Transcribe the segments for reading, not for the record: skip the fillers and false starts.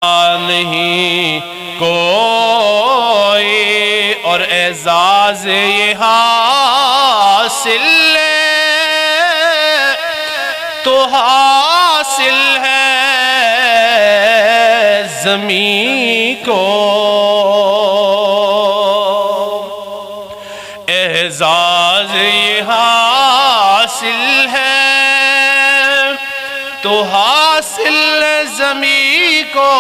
نہیں کوئی اور اعزاز یہ حاصل تو حاصل ہے زمین کو، اعزاز یہ حاصل ہے تو حاصل زمین کو،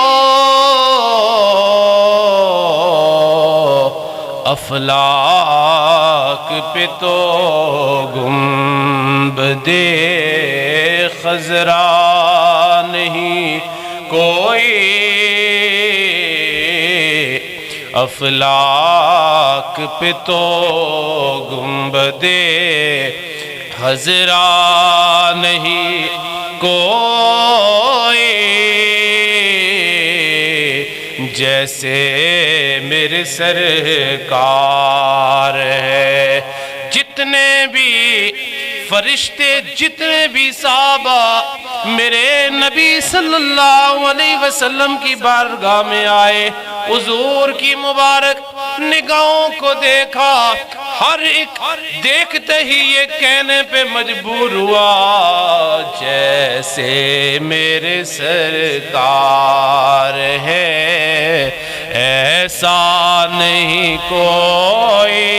افلاک پہ تو گنبد خضرا نہیں کوئی، افلاک پہ تو گنبد خضرا نہیں کوئی، جیسے میرے سرکار ہے۔ جتنے بھی فرشتے، جتنے بھی صحابہ میرے نبی صلی اللہ علیہ وسلم کی بارگاہ میں آئے، حضور کی مبارک نگاہوں کو دیکھا، ہر ایک دیکھتے ہی یہ کہنے پہ مجبور ہوا جیسے میرے سرکار ہے ایسا نہیں کوئی،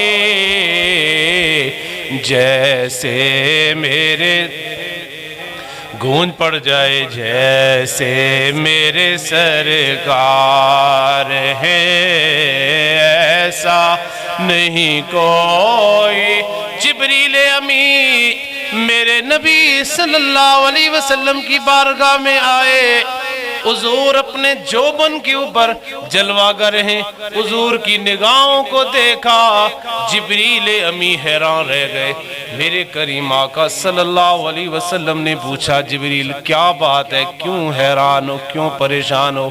جیسے میرے گونج پڑ جائے جیسے میرے سرکار ہے ایسا نہیں کوئی۔ جبریل امی میرے نبی صلی اللہ علیہ وسلم کی بارگاہ میں آئے، حضور اپنے جوبن کے اوپر جلوہ گر ہیں، حضور کی نگاہوں کو دیکھا، جبریل امی حیران رہ گئے۔ میرے کریم آقا صلی اللہ علیہ وسلم نے پوچھا جبریل کیا بات ہے، کیوں حیران ہو، کیوں پریشان ہو؟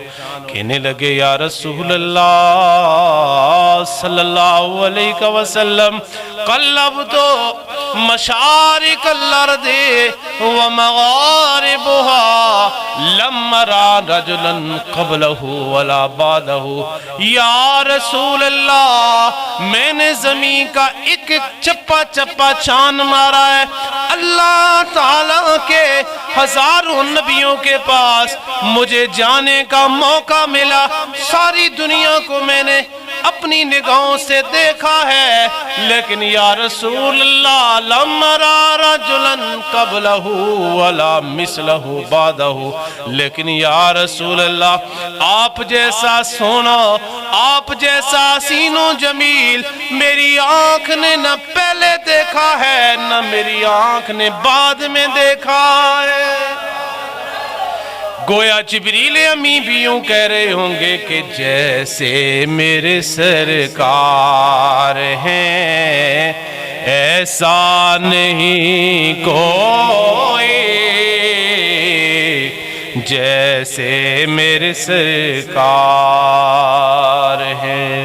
کہنے لگے یا رسول اللہ صلی اللہ علیہ وسلم قلبت مشارق الارض ومغاربها لم ارى رجلا قبله ولا بعده، یا رسول اللہ میں نے زمین کا ایک چپا چپا چھان مارا ہے، اللہ تعالیٰ کے ہزاروں نبیوں کے پاس مجھے جانے کا موقع ملا، ساری دنیا کو میں نے اپنی نگاہوں سے دیکھا ہے، لیکن یا رسول اللہ لم ارى رجلا قبلہ ولا مثلہ بعدہ، لیکن یا رسول اللہ آپ جیسا سونا، آپ جیسا حسین و جمیل میری آنکھ نے نہ پہلے دیکھا ہے نہ میری آنکھ نے بعد میں دیکھا ہے۔ گویا جبریل امی بھی یوں کہہ رہے ہوں گے کہ جیسے میرے سرکار ہیں ایسا نہیں کوئی، جیسے میرے سرکار ہیں۔